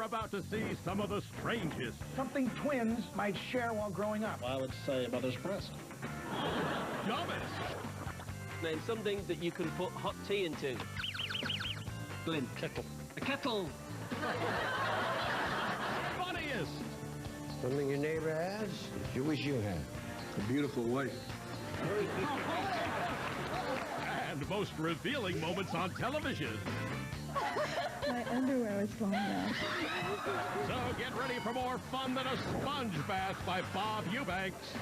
You're about to see some of the strangest. Something twins might share while growing up. I would say mother's breast. Dumbest. Name something that you can put hot tea into. Glenn. Kettle. A kettle. Funniest. Something your neighbor has that you wish you had. A beautiful wife. And most revealing moments on television. My underwear is falling out. So get ready for more fun than a sponge bath by Bob Eubanks.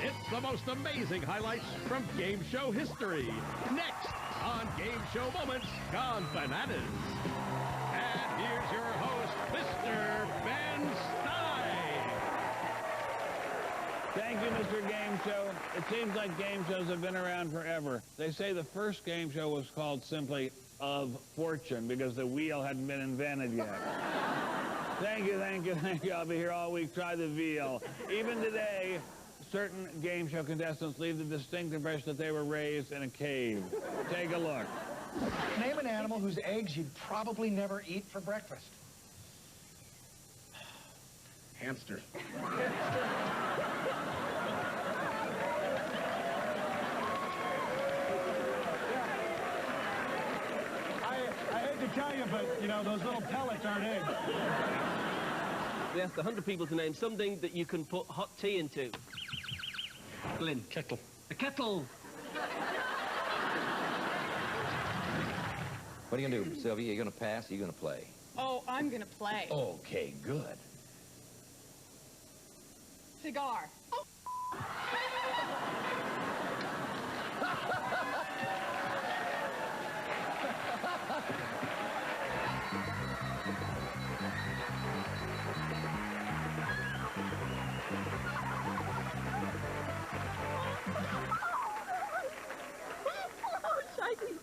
It's the most amazing highlights from game show history. Next on Game Show Moments Gone Bananas. And here's your host, Mr. Ben Stein. Thank you, Mr. Game Show. It seems like game shows have been around forever. They say the first game show was called simply Of Fortune because the wheel hadn't been invented yet. Thank you, thank you, thank you. I'll be here all week. Try the veal. Even today, certain game show contestants leave the distinct impression that they were raised in a cave. Take a look. Name an animal whose eggs you'd probably never eat for breakfast. Hamster. I hate to tell you, but, you know, those little pellets aren't eggs. We asked 100 people to name something that you can put hot tea into. Glenn. Kettle. A kettle. What are you gonna do, Sylvia? You gonna pass? Or you gonna play? Oh, I'm gonna play. Okay, good. Cigar. Oh. Shiny.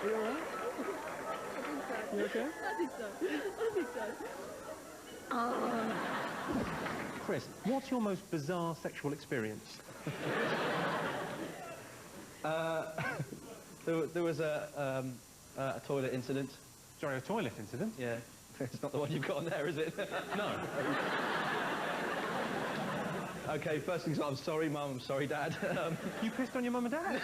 You all right? You okay? I think so. Chris, what's your most bizarre sexual experience? There was a toilet incident. Sorry, a toilet incident? Yeah. It's not the one you've got on there, is it? No. Okay, first things, I'm sorry, Mum, I'm sorry, Dad. You pissed on your mum and dad?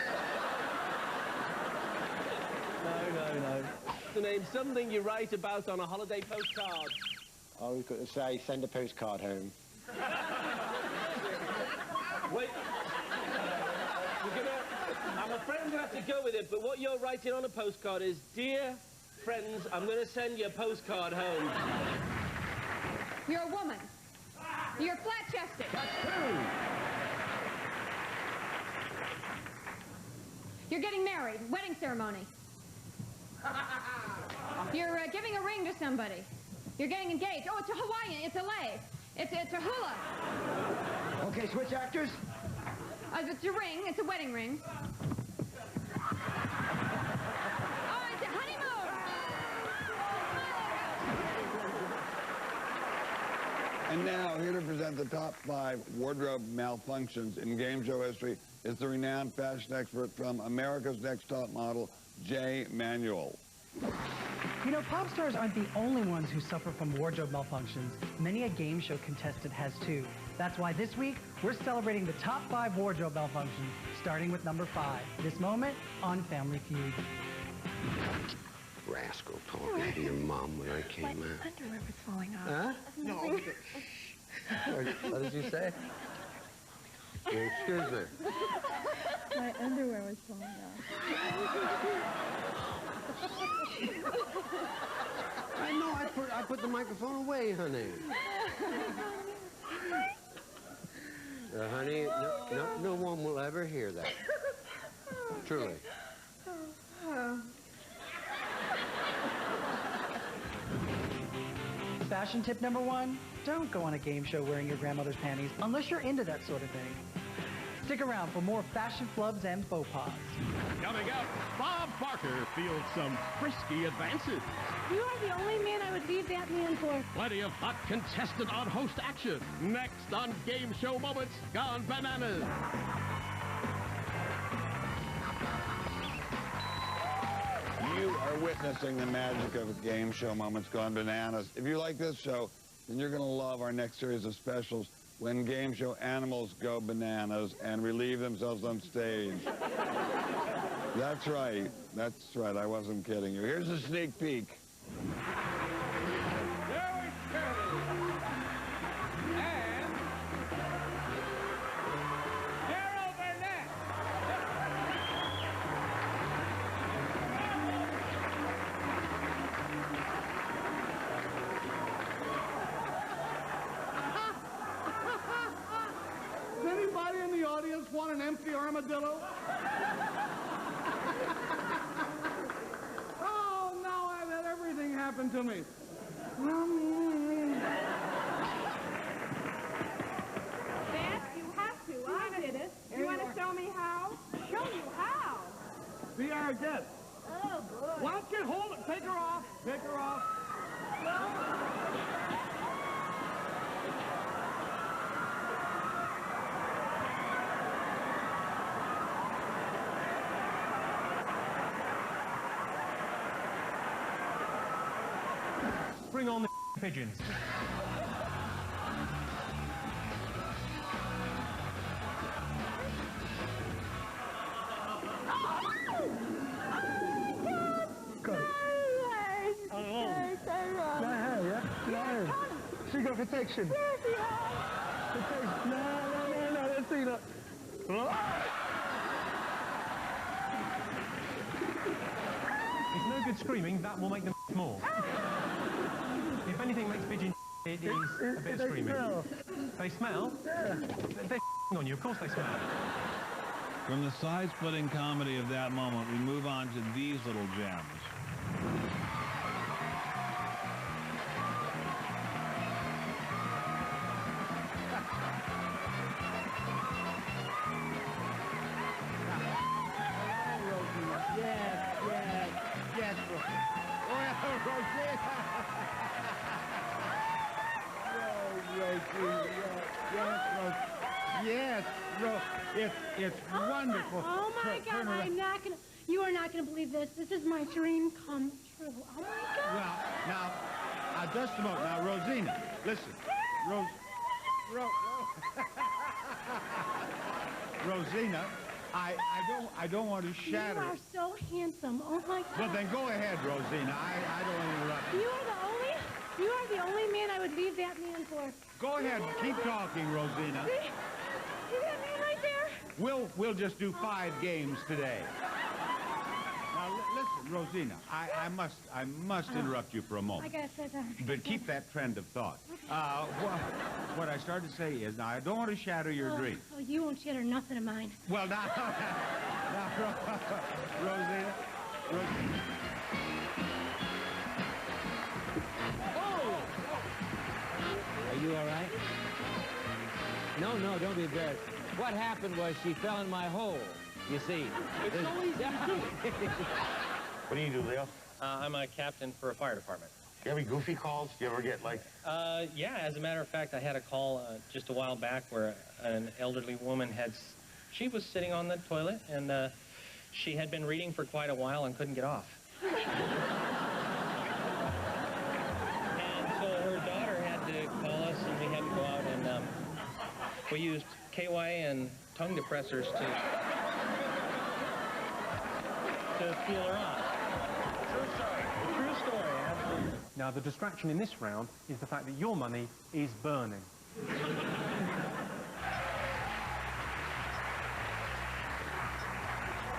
No. To name something you write about on a holiday postcard. Oh, we've got to say, send a postcard home. Wait. I'm afraid I'm going to have to go with it, but what you're writing on a postcard is, Dear friends, I'm going to send you a postcard home. You're a woman. You're flat-chested. You're getting married. Wedding ceremony. You're giving a ring to somebody. You're getting engaged. Oh, it's a Hawaiian. It's a lei. It's a hula. Okay, switch actors. It's a ring. It's a wedding ring. Oh, it's a honeymoon. And now, here to present the top 5 wardrobe malfunctions in game show history is the renowned fashion expert from America's Next Top Model, Jay Manuel. You know, pop stars aren't the only ones who suffer from wardrobe malfunctions. Many a game show contestant has too. That's why this week, we're celebrating the top 5 wardrobe malfunctions, starting with number 5. This moment on Family Feud. Rascal talking to your mom when I came out. My underwear was falling off. Huh? No. What did you say? Excuse me. My underwear was falling off. I know, I put the microphone away, honey. Honey, no one will ever hear that. Truly. Fashion Fashion tip number 1, don't go on a game show wearing your grandmother's panties unless you're into that sort of thing. Stick around for more fashion flubs and faux pas. Coming up, Bob Barker fields some frisky advances. You are the only man I would leave that man for. Plenty of hot contestant on host action. Next on Game Show Moments Gone Bananas. You are witnessing the magic of Game Show Moments Gone Bananas. If you like this show, then you're going to love our next series of specials when game show animals go bananas and relieve themselves on stage. That's right. That's right. I wasn't kidding you. Here's a sneak peek. Anybody in the audience want an empty armadillo? Oh, now I've had everything happen to me. Dad, you have to. I did it. You want to show me how? Show you how? Be our guest. Oh, boy. Why don't you hold it? Take her off. Take her off. Bring on the pigeons. She got protection. Protection. No, let's see that. It's no good screaming, that will make them more. If anything makes pigeons, it is a bit of screaming. They smell? Yeah. They're on you, of course they smell. From the side-splitting comedy of that moment, we move on to these little gems. Yes, it's wonderful. Oh my God, you are not gonna believe this. This is my dream come true. Oh my God. Well, now, just a moment. Now, Rosina, listen. Rosina, I don't want to shatter. You are so handsome. Oh my God. Well, then go ahead, Rosina. I don't want to interrupt you. You are the only man I would leave that man for. Go ahead. Keep talking, Rosina. See that man right there? We'll just do 5 games today. Now, listen, Rosina, I must interrupt you for a moment. I gotta sit down. But keep that trend of thought. What I started to say is, now, I don't want to shatter your dream. Oh, you won't shatter nothing of mine. Well, now Rosina. Are you all right? No, don't be embarrassed. What happened was she fell in my hole, you see. It's so easy to do. What do you do, Leo? I'm a captain for a fire department. Do you have any goofy calls? Do you ever get, like... Yeah, as a matter of fact, I had a call just a while back where an elderly woman she was sitting on the toilet, and she had been reading for quite a while and couldn't get off. And so her daughter had to call us, and we had to go out, and we used KY and tongue depressors to feel her off. True story, absolutely. Now, the distraction in this round is the fact that your money is burning.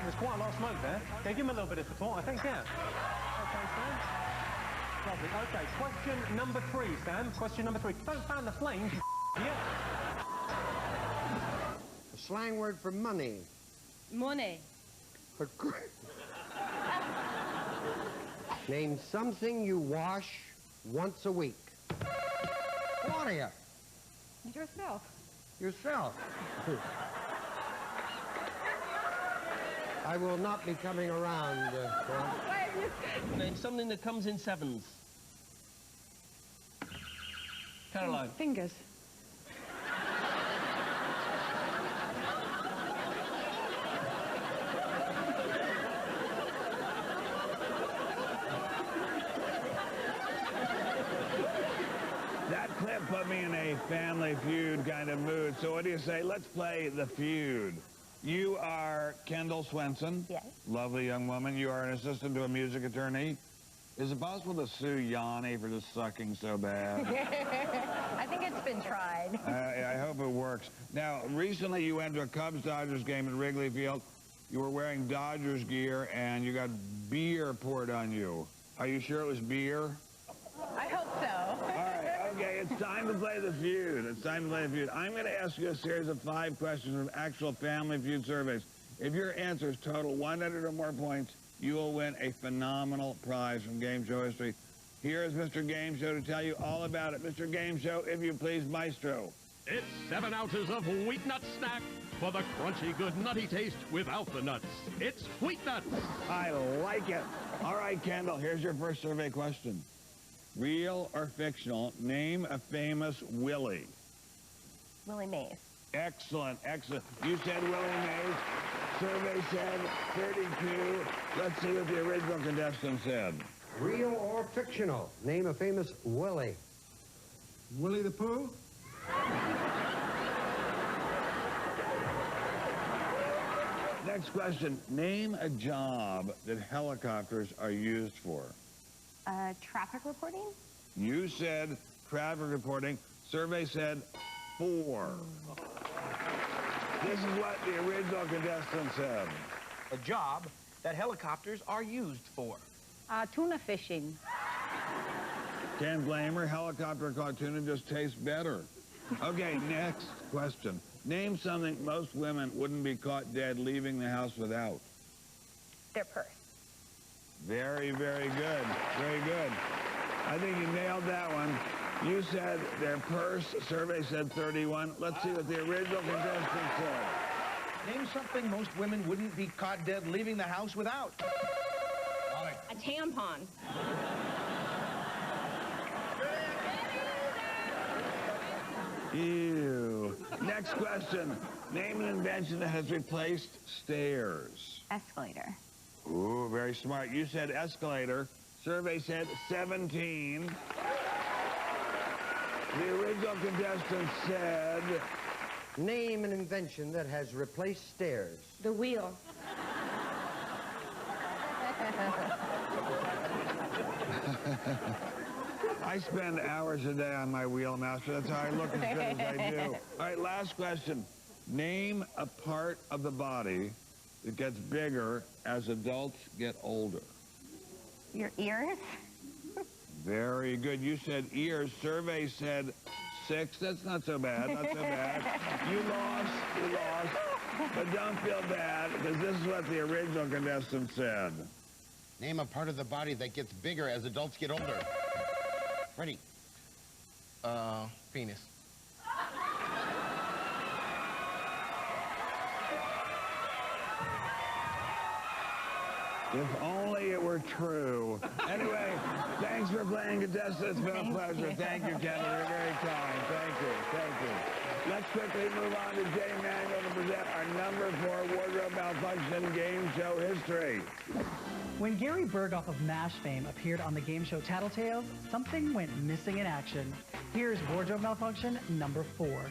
There's quite a lot of smoke there. Okay, give him a little bit of support, I think, yeah. Okay, Sam. Lovely. Okay, question number 3, Sam. Question number 3. Don't fan the flames, you idiot. A slang word for money. Money. Name something you wash once a week. thought of you? Yourself. Yourself. I will not be coming around, Phil. Name something that comes in sevens. Caroline. Fingers. That clip put me in a Family Feud kind of mood. So what do you say? Let's play The Feud. You are Kendall Swenson. Yes. Lovely young woman. You are an assistant to a music attorney. Is it possible to sue Yanni for just sucking so bad? I think it's been tried. I hope it works. Now, recently you went to a Cubs-Dodgers game at Wrigley Field. You were wearing Dodgers gear, and you got beer poured on you. Are you sure it was beer? I hope so. All right, okay, it's time to play The Feud. It's time to play The Feud. I'm going to ask you a series of 5 questions from actual Family Feud surveys. If your answers total 100 or more points, you will win a phenomenal prize from Game Show history. Here is Mr. Game Show to tell you all about it. Mr. Game Show, if you please, maestro. It's 7 ounces of Wheat Nut Snack for the crunchy, good, nutty taste without the nuts. It's Wheat Nuts. I like it. All right, Kendall, here's your first survey question. Real or fictional, name a famous Willie. Willie Mays. Excellent, excellent. You said Willie Mays. Survey said 32. Let's see what the original contestant said. Real or fictional? Name a famous Willie. Willie the Pooh? Next question. Name a job that helicopters are used for. Traffic reporting? You said traffic reporting. Survey said 4. This is what the original contestant said. A job that helicopters are used for. Tuna fishing. Can't blame her. Helicopter caught tuna just tastes better. Okay, next question. Name something most women wouldn't be caught dead leaving the house without. Their purse. Very, very good. Very good. I think you nailed that one. You said their purse. Survey said 31. Let's see what the original contestant said. Name something most women wouldn't be caught dead leaving the house without. A tampon. Ew. Next question. Name an invention that has replaced stairs. Escalator. Ooh, very smart. You said escalator. Survey said 17. The original contestant said... Name an invention that has replaced stairs. The wheel. I spend hours a day on my Wheelmaster. That's how I look as good as I do. All right, last question. Name a part of the body that gets bigger as adults get older. Your ears? Very good. You said ears. Survey said 6. That's not so bad. Not so bad. You lost. You lost. But don't feel bad, because this is what the original contestant said. Name a part of the body that gets bigger as adults get older. Ready. Penis. If only it were true. Anyway, thanks for playing, contestant. It's been a pleasure. Thank you, Kendall. You're very kind. Thank you. Thank you. Let's quickly move on to Jay Manuel to present our number 4 wardrobe malfunction game show history. When Gary Berghoff of MASH fame appeared on the game show Tattletales, something went missing in action. Here's wardrobe malfunction number 4.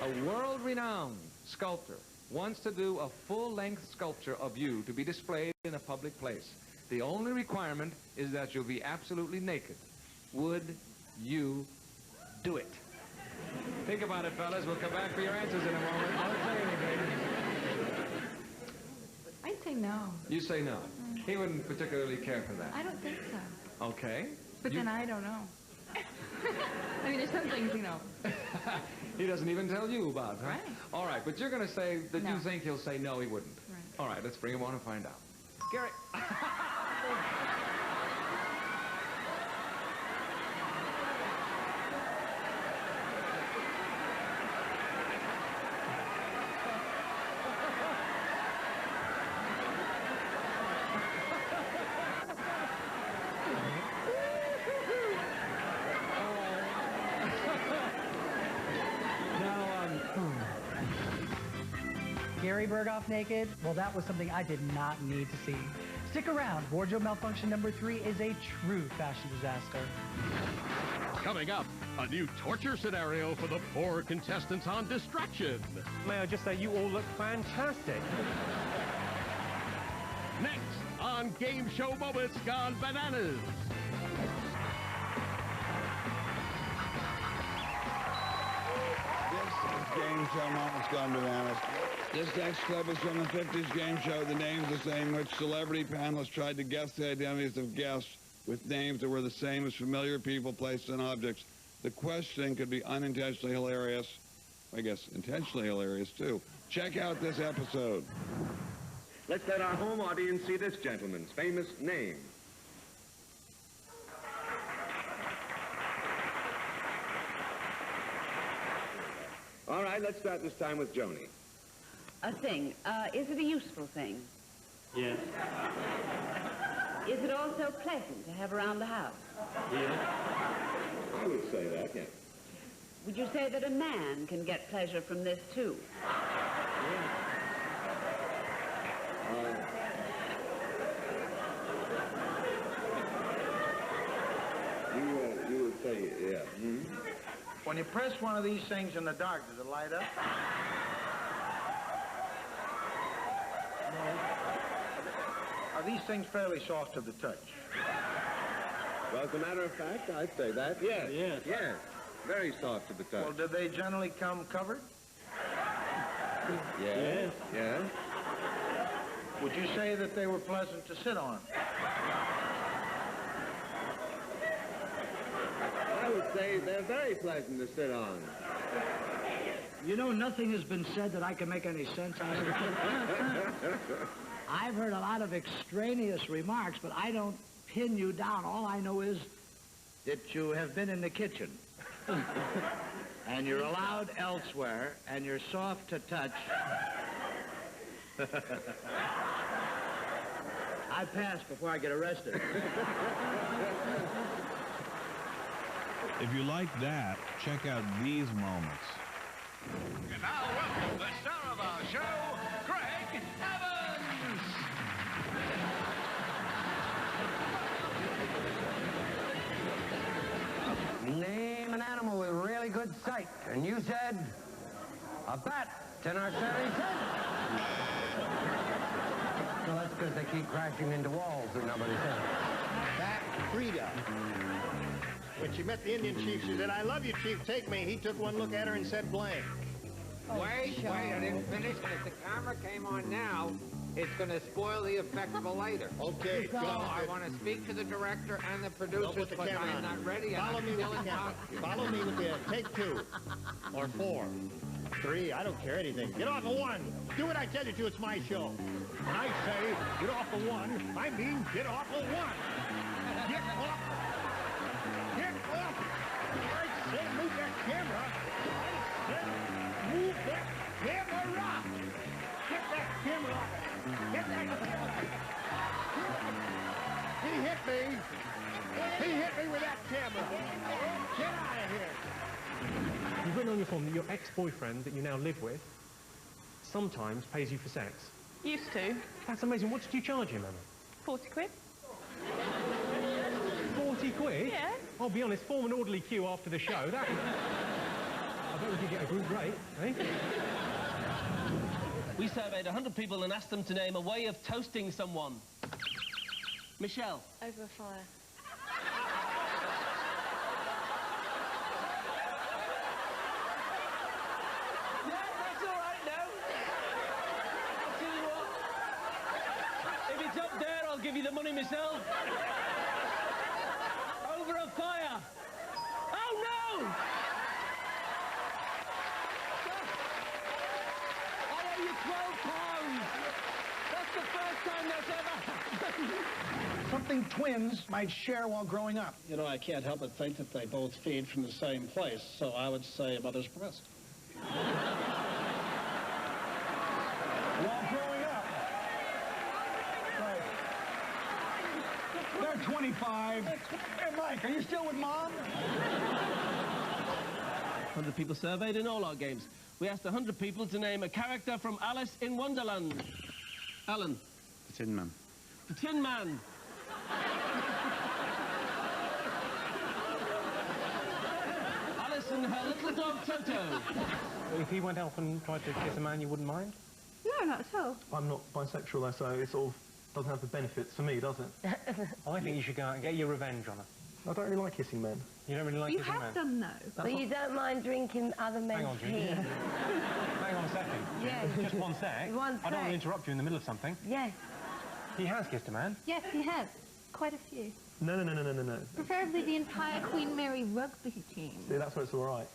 A world-renowned sculptor wants to do a full-length sculpture of you to be displayed in a public place. The only requirement is that you'll be absolutely naked. Would you do it? Think about it, fellas. We'll come back for your answers in a moment. Don't say anything. I'd say no. You say no. He wouldn't particularly care for that. I don't think so. Okay. But then I don't know. I mean, there's some things, you know. He doesn't even tell you about, huh? Right. All right, but you're going to say that No. you think he'll say no, he wouldn't. Right. All right, let's bring him on and find out. Gary. Gary Berghoff naked, well, that was something I did not need to see. Stick around. Wardrobe malfunction number 3 is a true fashion disaster. Coming up, a new torture scenario for the poor contestants on Distraction. May I just say, you all look fantastic. Next on Game Show Moments Gone Bananas. Game Show Moments Gone Bananas. This next clip is from the 50s game show. The name's the same, which celebrity panelists tried to guess the identities of guests with names that were the same as familiar people, places, and objects. The questioning could be unintentionally hilarious. I guess intentionally hilarious, too. Check out this episode. Let's let our home audience see this gentleman's famous name. All right, let's start this time with Joni. A thing. Is it a useful thing? Yes. Is it also pleasant to have around the house? Yes. I would say that, yes. Would you say that a man can get pleasure from this, too? You would say, yeah. Mm-hmm. When you press one of these things in the dark, does it light up? Are these things fairly soft to the touch? Well, as a matter of fact, I'd say that, yes. Yes. Yes. Very soft to the touch. Well, did they generally come covered? Yes. Yes. Would you say that they were pleasant to sit on? I would say they're very pleasant to sit on. You know, nothing has been said that I can make any sense out of. I've heard a lot of extraneous remarks, but I don't pin you down. All I know is that you have been in the kitchen. And you're allowed elsewhere, and you're soft to touch. I pass before I get arrested. If you like that, check out these moments. And now, welcome the star of our show, Greg Evans! Name an animal with really good sight. And you said a bat. 10 out of 10, he said. So that's because they keep crashing into walls and nobody said it. Bat Frida. When she met the Indian chief, she said, "I love you, chief, take me." He took one look at her and said blank. Wait, I didn't finish. And if the camera came on now, it's going to spoil the effect for later. Okay, so go. I want to speak to the director and the producers, the but camera I'm on. not ready. Follow me with the camera. Follow me with the take 2 or 4, 3. I don't care anything. Get off of 1. Do what I tell you to. It's my show. When I say get off of 1, I mean get off of 1. Get off. Get off. I said move that camera. I said move that camera. Get that camera off. Get that camera. He hit me. He hit me with that camera. Get out of here. You've written on your form that your ex-boyfriend that you now live with sometimes pays you for sex. Used to. That's amazing. What did you charge him, Emma? 40 quid. 40 quid? Yeah. I'll be honest, form an orderly queue after the show. That... I bet we could get a group rate, eh? We surveyed 100 people and asked them to name a way of toasting someone. Michelle. Over a fire. That's all right now. I'll tell you what. If it's up there, I'll give you the money myself. Over a fire. Oh, no! I owe you £12. That's the first time that's ever happened. Something twins might share while growing up. You know, I can't help but think that they both feed from the same place, so I would say a mother's breast. While growing up. Right. They're 25. Hey, Mike, are you still with Mom? 100 people surveyed in all our games. We asked 100 people to name a character from Alice in Wonderland. Alan. The Tin Man. The Tin Man. Alice and her little dog Toto. If he went off and tried to kiss a man, you wouldn't mind? No, not at all. I'm not bisexual, though, so it sort of doesn't have the benefits for me, does it? I think you should go out and get your revenge on her. I don't really like kissing men. You don't really like kissing men? You have done, though. But you don't mind drinking other men's tea? Hang on a second. Yes. Just one sec. One I don't want to sec. interrupt you in the middle of something. Yes. He has kissed a man. Yes, he has. Quite a few. No. Preferably the entire Queen Mary rugby team. See, that's where it's all right.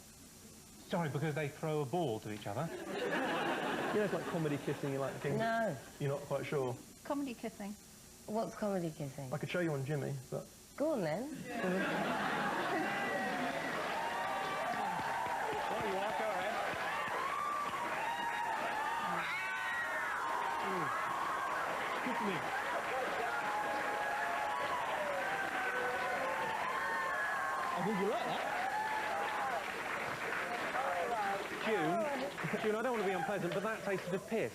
Sorry, because they throw a ball to each other. You know, it's like comedy kissing, you like things. No. You're not quite sure. Comedy kissing. What's comedy kissing? I could show you on Jimmy, but... Go on, then. Kiss me. I think you like that. June, I don't want to be unpleasant, but that tasted of piss.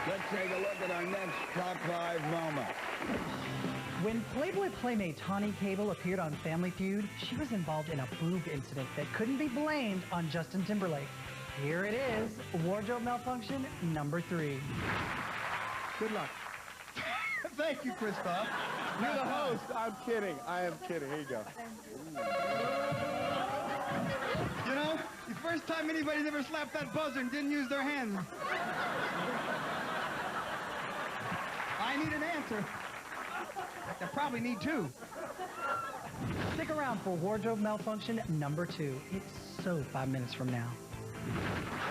Let's take a look at our next top 5 moment. When Playboy playmate Tawny Cable appeared on Family Feud, she was involved in a boob incident that couldn't be blamed on Justin Timberlake. Here it is, wardrobe malfunction number 3. Good luck. Thank you, Christoph. You're the host. I'm kidding. I am kidding. Here you go. You know, the first time anybody's ever slapped that buzzer and didn't use their hands. I need an answer. I probably need 2. Stick around for wardrobe malfunction number 2. It's so 5 minutes from now.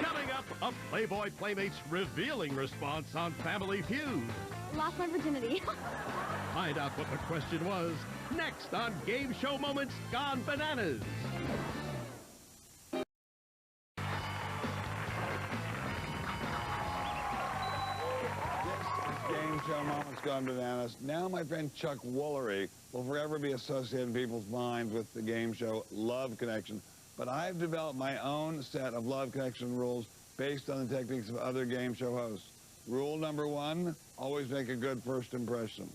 Coming up, a Playboy Playmates revealing response on Family Feud. Lost my virginity. Find out what the question was next on Game Show Moments Gone Bananas. Game Show Moments Gone Bananas. Now my friend Chuck Woolery will forever be associated in people's minds with the game show Love Connection. But I've developed my own set of Love Connection rules based on the techniques of other game show hosts. Rule number 1, always make a good first impression.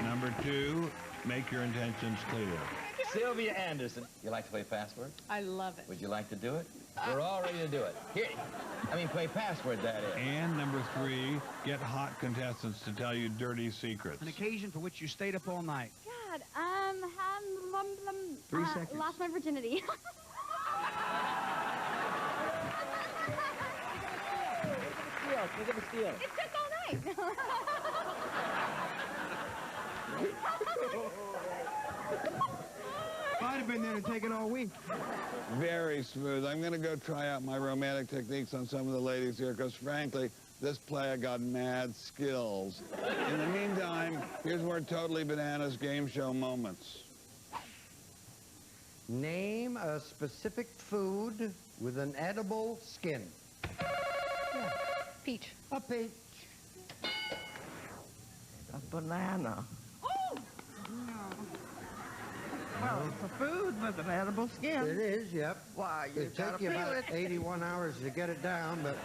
Number 2, make your intentions clear. Sylvia Anderson. You like to play password? I love it. Would you like to do it? We're all ready to do it. Here, play password, that is. And number 3, get hot contestants to tell you dirty secrets. An occasion for which you stayed up all night. God, 3 seconds. Lost my virginity. Steal. It took all night. I'd have been there and taken all week. Very smooth. I'm going to go try out my romantic techniques on some of the ladies here because, frankly, this player got mad skills. In the meantime, here's more Totally Bananas game show moments. Name a specific food with an edible skin. Peach. A peach. A banana. Oh! No. Well, it's a food with an edible skin. It is, yep. Why, you It'd gotta take you feel about it. 81 hours to get it down, but...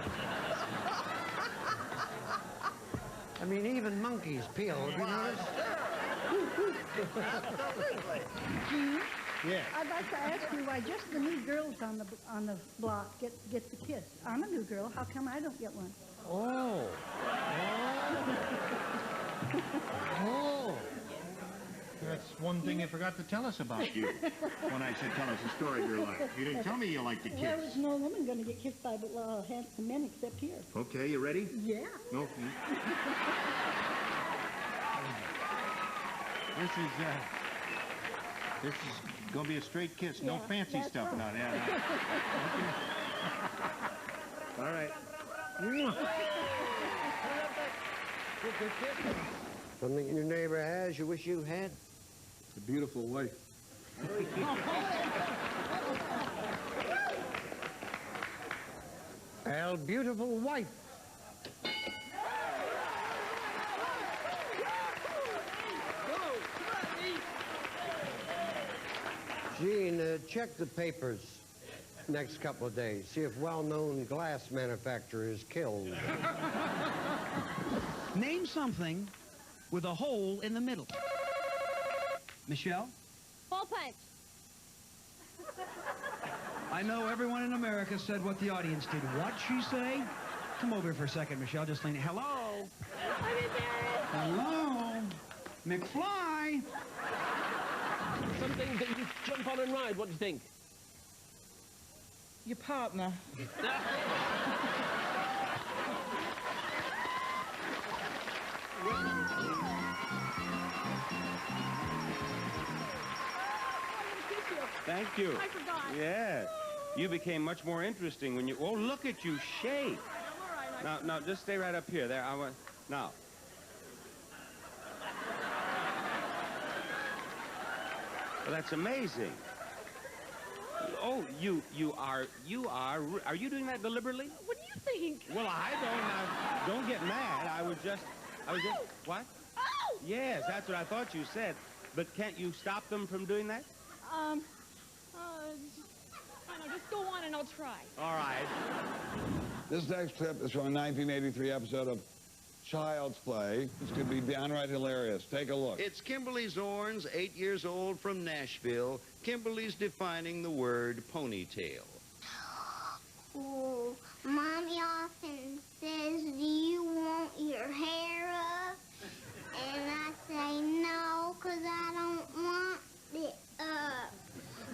I mean, even monkeys peel, have you noticed? Absolutely. Gene? Yes. I'd like to ask you why just the new girls on the block get the kiss. I'm a new girl. How come I don't get one? Oh. Oh. That's one thing you forgot to tell us about you when I said tell us a story of your life. You didn't tell me you like to kiss. There was no woman going to get kissed by handsome men except here. Okay, you ready? Yeah. No. This is gonna be a straight kiss. No fancy that's stuff right. now. Yeah. All right. Something your neighbor has you wish you had? It's a beautiful wife. El beautiful wife. Gene, check the papers next couple of days. See if well-known glass manufacturer is killed. Name something with a hole in the middle. Michelle? Hole punch. I know everyone in America said what the audience did. What'd she say? Come over here for a second, Michelle. Just lean. Hello? I'm embarrassed. Hello? McFly? Something that you jump on and ride. What do you think? Your partner. Thank you. I forgot. Yes. You became much more interesting when you... Oh, look at you shake. Now, just stay right up here. There, I want... Now. Well, that's amazing. Oh, you are... Are you doing that deliberately? What do you think? Well, I don't get mad. I was just... What? Oh! Yes, that's what I thought you said. But can't you stop them from doing that? I don't know, just go on and I'll try. All right. This next clip is from a 1983 episode of Child's Play. This could be downright hilarious. Take a look. It's Kimberly Zorns, 8 years old, from Nashville. Kimberly's defining the word ponytail. Oh, Mommy often says, do you want your hair up? And I say no, because I don't want it up.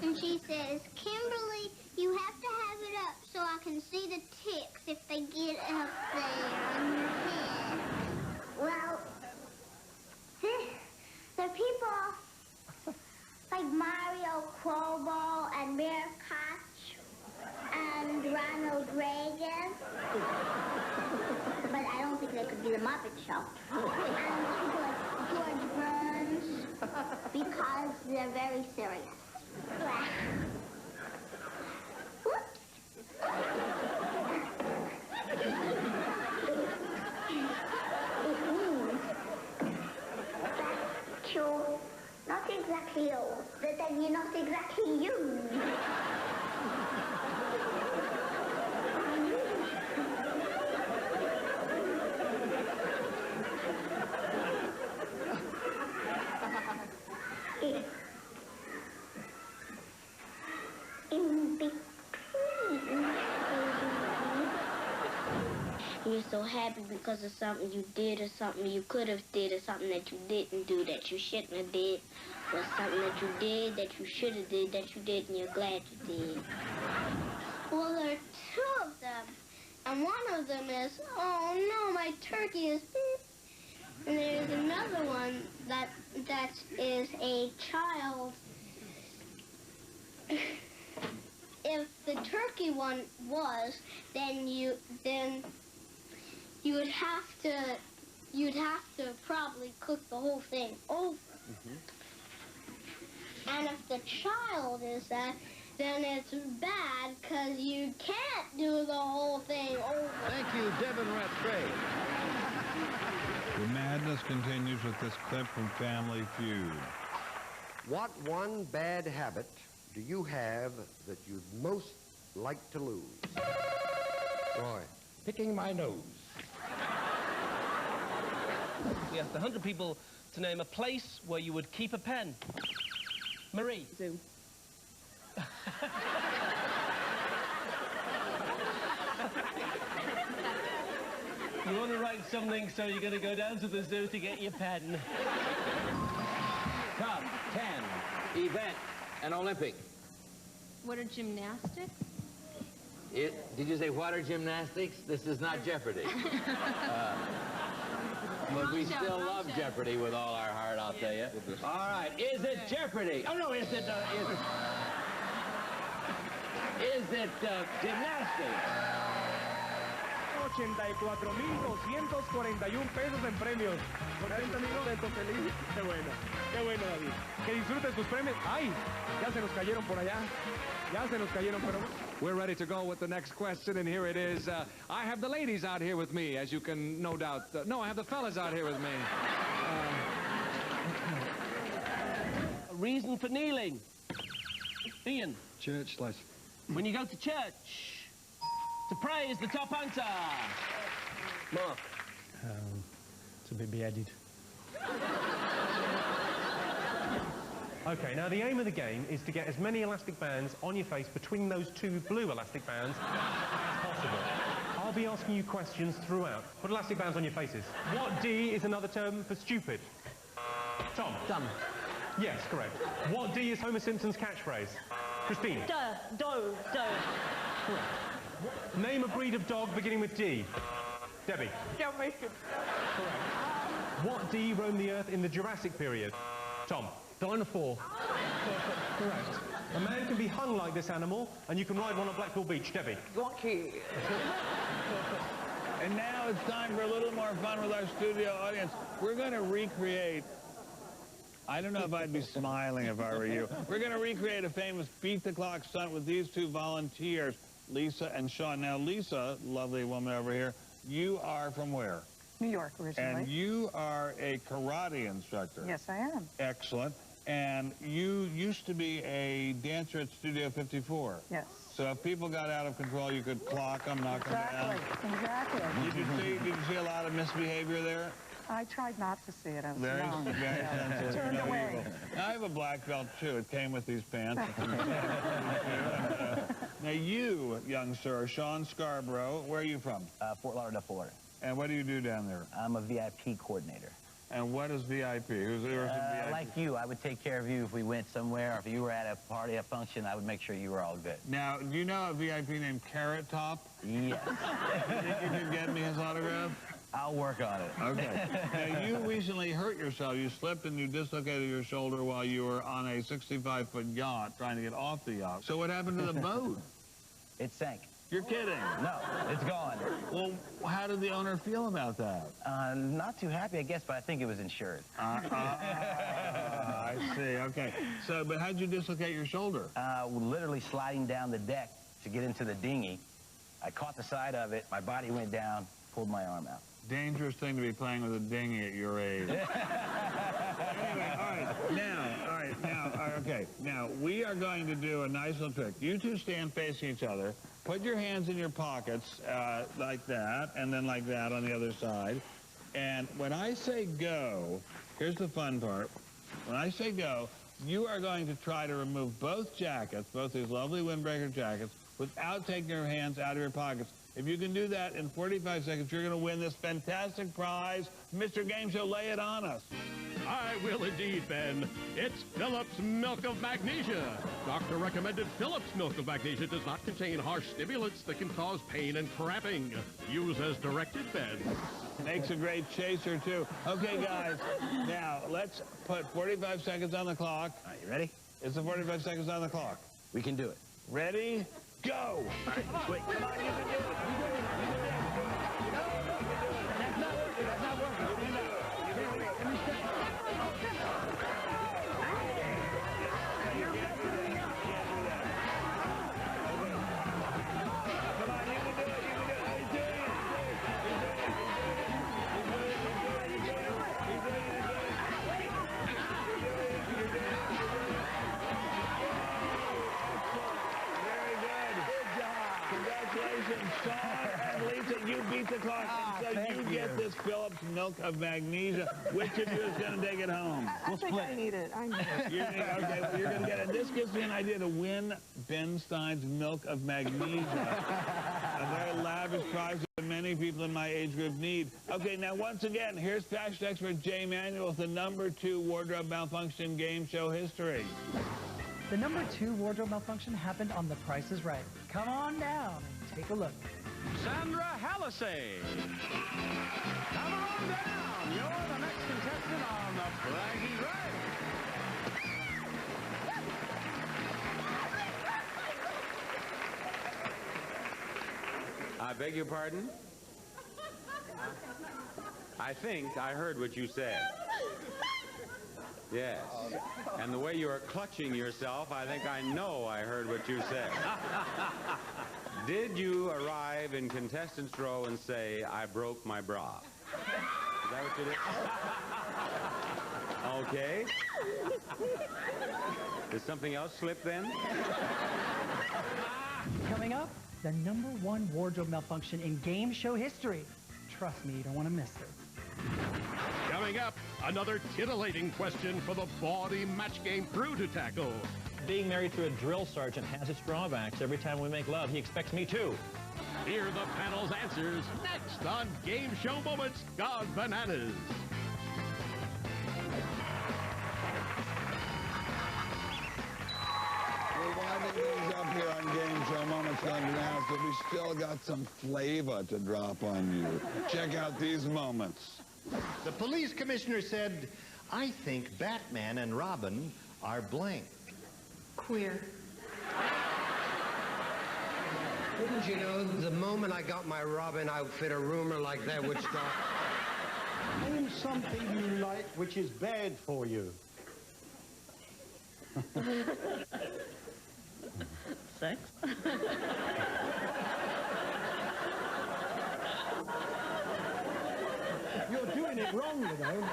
And she says, Kimberly, you have to have it up so I can see the ticks if they get up there on your head. Well, the people like Mario Crowball and Mayor Koch and Ronald Reagan. But I don't think they could be the Muppet Show. And people like George Burns, because they're very serious. Whoops. That you're not exactly old, but then you're not exactly you. In between. You're so happy because of something you did or something you could have did or something that you didn't do that you shouldn't have did or something that you did that you should have did that you did and you're glad you did. Well, there are two of them. And one of them is, oh no, my turkey is beep. And there's another one that is a child. If the turkey one was, then you'd have to probably cook the whole thing over. And if the child is that, then it's bad because you can't do the whole thing over. Thank you, Devin Rattray. The madness continues with this clip from Family Feud. What one bad habit do you have that you'd most like to lose? Roy. Picking my nose. We asked 100 people to name a place where you would keep a pen. Marie. Zoo. You want to write something, so you're going to go down to the zoo to get your pen. Top 10 event and Olympic. What are gymnastics? Did you say water gymnastics? This is not Jeopardy. But we still love Jeopardy with all our heart, I'll tell you. All right, is it Jeopardy? Oh, no, is it gymnastics? Oh, 84,241 pesos en premios. ¿Contento, amigo? Feliz. Qué bueno, David. Que disfrutes tus premios. ¡Ay! Ya se nos cayeron por allá. Pero... We're ready to go with the next question, and here it is. I have the ladies out here with me, as you can no doubt... no, I have the fellas out here with me. A reason for kneeling. Ian. Church, Les. When you go to church, to pray is the top answer. Mark. To be beheaded. Okay, now the aim of the game is to get as many elastic bands on your face between those two blue elastic bands as possible. I'll be asking you questions throughout. Put elastic bands on your faces. What D is another term for stupid? Tom? Dumb. Yes, correct. What D is Homer Simpson's catchphrase? Christine? Correct. Name a breed of dog beginning with D. Debbie? Dalmatian. Correct. What D roamed the Earth in the Jurassic period? Tom? Dinosaur. Correct. A man can be hung like this animal, and you can ride one on Blackpool Beach. Debbie? Rocky. And now it's time for a little more fun with our studio audience. We're going to recreate... I don't know if I'd be smiling if I were you. We're going to recreate a famous beat-the-clock stunt with these two volunteers, Lisa and Sean. Now, Lisa, lovely woman over here, you are from where? New York, originally. And you are a karate instructor. Yes, I am. Excellent. And you used to be a dancer at Studio 54. Yes. So if people got out of control, you could clock them, knock them down. Exactly. Did you see a lot of misbehavior there? I tried not to see it. I was Very young. sensitive. Turned away. I have a black belt, too. It came with these pants. Now, you, young sir, Sean Scarborough, where are you from? Fort Lauderdale, Florida. And what do you do down there? I'm a VIP coordinator. And what is VIP? Who's VIP? Like you, I would take care of you if we went somewhere, or if you were at a party, a function, I would make sure you were all good. Now, do you know a VIP named Carrot Top? Yes. You can get me his autograph? I'll work on it. Okay. Now, you recently hurt yourself. You slipped and you dislocated your shoulder while you were on a 65-foot yacht trying to get off the yacht. So what happened to the boat? It sank. You're kidding? No, it's gone. Well, how did the owner feel about that? Not too happy, I guess, but I think it was insured. I see. Okay. So, but how'd you dislocate your shoulder? Literally sliding down the deck to get into the dinghy. I caught the side of it. My body went down, pulled my arm out. Dangerous thing to be playing with a dinghy at your age. Anyway, okay. Now, we are going to do a nice little trick. You two stand facing each other. Put your hands in your pockets like that, and then like that on the other side. And when I say go, here's the fun part. When I say go, you are going to try to remove both jackets, both these lovely windbreaker jackets, without taking your hands out of your pockets. If you can do that in 45 seconds, you're going to win this fantastic prize. Mr. Game Show, lay it on us. I will indeed, Ben. It's Phillips Milk of Magnesia. Doctor recommended Phillips Milk of Magnesia does not contain harsh stimulants that can cause pain and cramping. Use as directed, Ben. Makes a great chaser, too. Okay, guys, now let's put 45 seconds on the clock. All right, you ready? It's the 45 seconds on the clock. We can do it. Ready? Go! All right, wait, come on, you can do it. You can do it. That's not working. That's not working. Sean and Lisa, you beat the clock, and so you get this Phillips Milk of Magnesia. Which of you is going to take it home? I think I need it. I need it. Okay, well, you're going to get it. This gives me an idea to win Ben Stein's Milk of Magnesia. A very lavish prize that many people in my age group need. Okay, now once again, here's fashion expert Jay Manuel with the #2 wardrobe malfunction game show history. The #2 wardrobe malfunction happened on The Price is Right. Come on down and take a look. Sandra Hallisey. Come on down. You're the next contestant on The Price is Right. I beg your pardon? I think I heard what you said. Yes. And the way you are clutching yourself, I think I know I heard what you said. Did you arrive in contestants' row and say, I broke my bra? Is that what you did? Okay. Did something else slip then? Coming up, the #1 wardrobe malfunction in game show history. Trust me, you don't want to miss this. Coming up, another titillating question for the bawdy match game crew to tackle. Being married to a drill sergeant has its drawbacks. Every time we make love, he expects me too. Hear the panel's answers next on Game Show Moments Gone Bananas. We're winding things up here on Game Show Moments Gone Bananas, but we still got some flavor to drop on you. Check out these moments. The police commissioner said, I think Batman and Robin are blank. Queer. Wouldn't you know, the moment I got my Robin outfit, a rumor like that would start. Name something you like which is bad for you. Sex? You're doing it wrong, you know.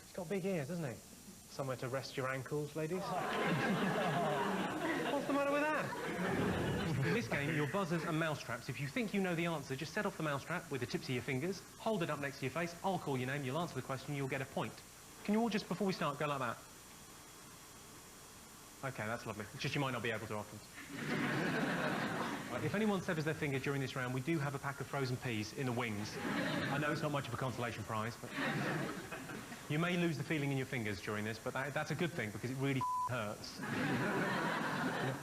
It's got big ears, hasn't it? Somewhere to rest your ankles, ladies. What's the matter with that? In this game, your buzzers are mousetraps. If you think you know the answer, just set off the mousetrap with the tips of your fingers, hold it up next to your face, I'll call your name, you'll answer the question, you'll get a point. Can you all just, before we start, go like that? Okay, that's lovely. It's just you might not be able to afterwards. Right, if anyone severs their finger during this round, we do have a pack of frozen peas in the wings. I know it's not much of a consolation prize, but you may lose the feeling in your fingers during this, but that's a good thing because it really hurts.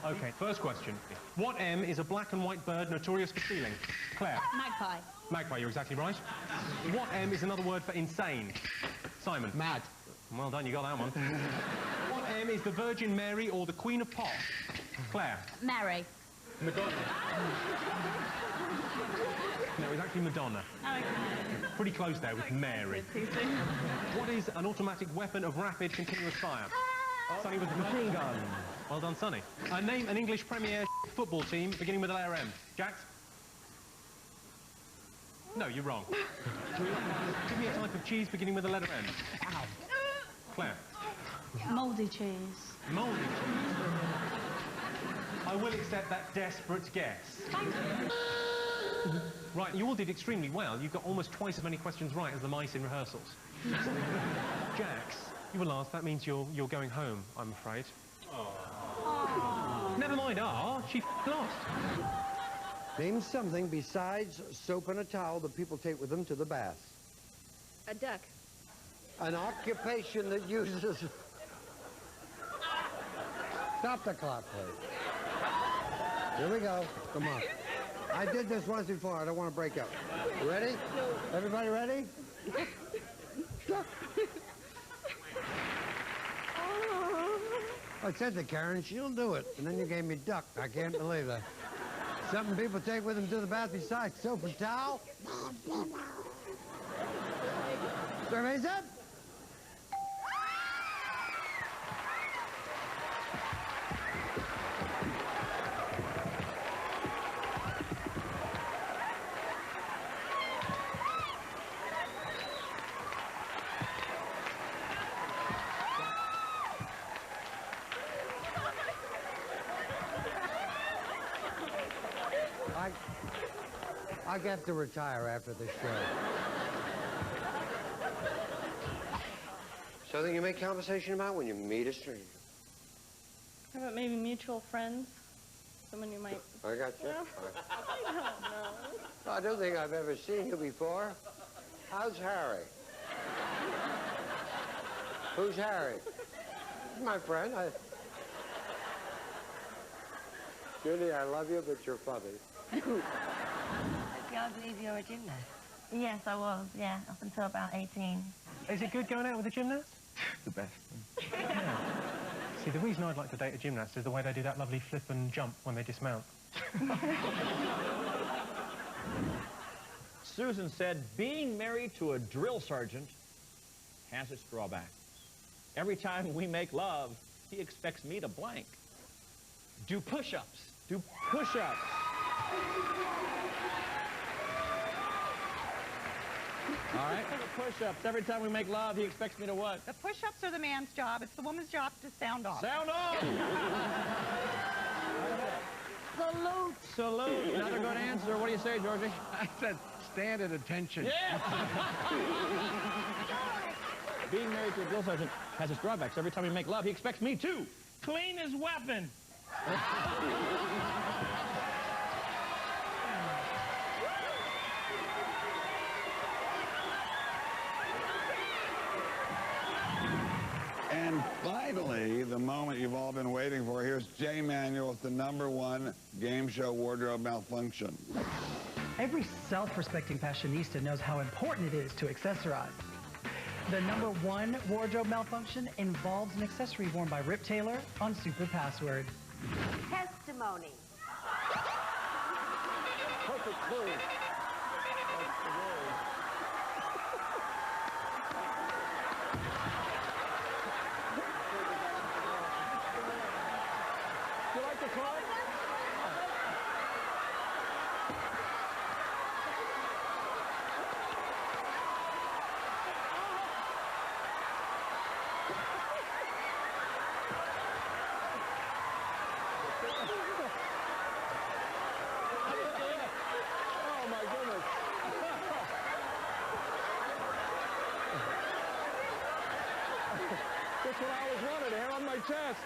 Okay, first question. What M is a black and white bird notorious for stealing? Claire? Magpie. Magpie, you're exactly right. What M is another word for insane? Simon? Mad. Well done, you got that one. What M is the Virgin Mary or the Queen of Pop? Claire? Mary. Madonna. No, it's actually Madonna. Oh, okay. Pretty close there with Mary. What is an automatic weapon of rapid continuous fire? Sonny with the machine gun. Well done, Sonny. Name an English Premier football team beginning with the letter M. Jax? No, you're wrong. Give me a type of cheese beginning with the letter M. Ow. Claire? Mouldy cheese. Mouldy cheese. I will accept that desperate guess. Thank you. Right, you all did extremely well. You got almost twice as many questions right as the mice in rehearsals. Jax, you were last. That means you're going home, I'm afraid. Aww. Never mind, she lost. Name something besides soap and a towel that people take with them to the bath. A duck. An occupation that uses... Stop the clock, please. Here we go. Come on. I did this once before. I don't want to break up. You ready? No. Everybody ready? I said to Karen, she'll do it. And then you gave me duck. I can't believe that. Something people take with them to the bath besides soap and towel? Survey's up. I get to retire after the show. Something you make conversation about when you meet a stranger. How about maybe mutual friends? Someone you might... I got you. I don't know. I don't think I've ever seen you before. How's Harry? Who's Harry? My friend. Judy, I love you, but you're funny. I believe you're a gymnast. Yes, I was, yeah, up until about 18. Is it good going out with a gymnast? The best. See, the reason I'd like to date a gymnast is the way they do that lovely flip and jump when they dismount. Susan said, being married to a drill sergeant has its drawbacks. Every time we make love, he expects me to blank. Do push-ups. Do push-ups. All right? Push-ups. Every time we make love, he expects me to what? The push-ups are the man's job. It's the woman's job to sound off. Sound off! Salute! Salute. Another good answer. What do you say, Georgie? I said stand at attention. Yeah! Being married to a drill sergeant has its drawbacks. Every time we make love, he expects me to clean his weapon. And finally, the moment you've all been waiting for, here's Jay Manuel with the #1 game show wardrobe malfunction. Every self-respecting fashionista knows how important it is to accessorize. The #1 wardrobe malfunction involves an accessory worn by Rip Taylor on Super Password. Testimony. Perfect clue. You like the card? Oh, my goodness. That's what I always wanted, hair on my chest.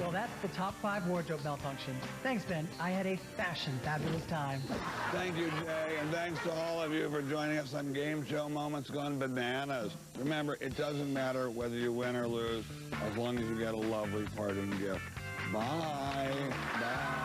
Well, that's the top 5 wardrobe malfunctions. Thanks, Ben. I had a fabulous time. Thank you, Jay, and thanks to all of you for joining us on Game Show Moments Gone Bananas. Remember, it doesn't matter whether you win or lose, as long as you get a lovely parting gift. Bye. Bye.